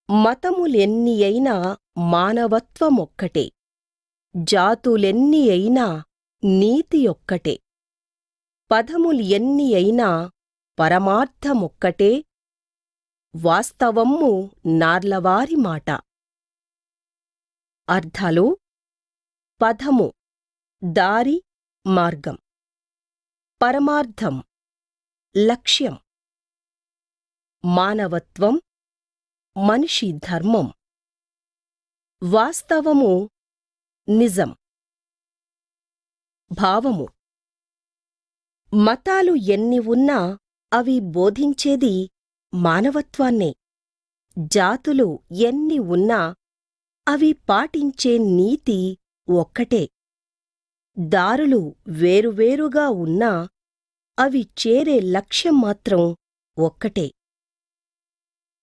మతములెన్ని అయినా మానవత్వమొక్కటే, జాతులెన్ని అయినా నీతి ఒక్కటే, పదములు ఎన్ని అయినా పరమార్థమొక్కటే, వాస్తవమ్ము నార్లవారి మాట. అర్థాలు: పదము దారి, మార్గం. పరమార్థం లక్ష్యం. మానవత్వం మనిషి ధర్మం. వాస్తవము నిజం. భావము: మతాలు ఎన్ని ఉన్నా అవి బోధించేది మానవత్వాన్నే. జాతులు ఎన్ని ఉన్నా అవి పాటించే నీతి ఒక్కటే. దారులు వేరువేరుగా ఉన్నా అవి చేరే లక్ష్యం మాత్రం ఒక్కటే.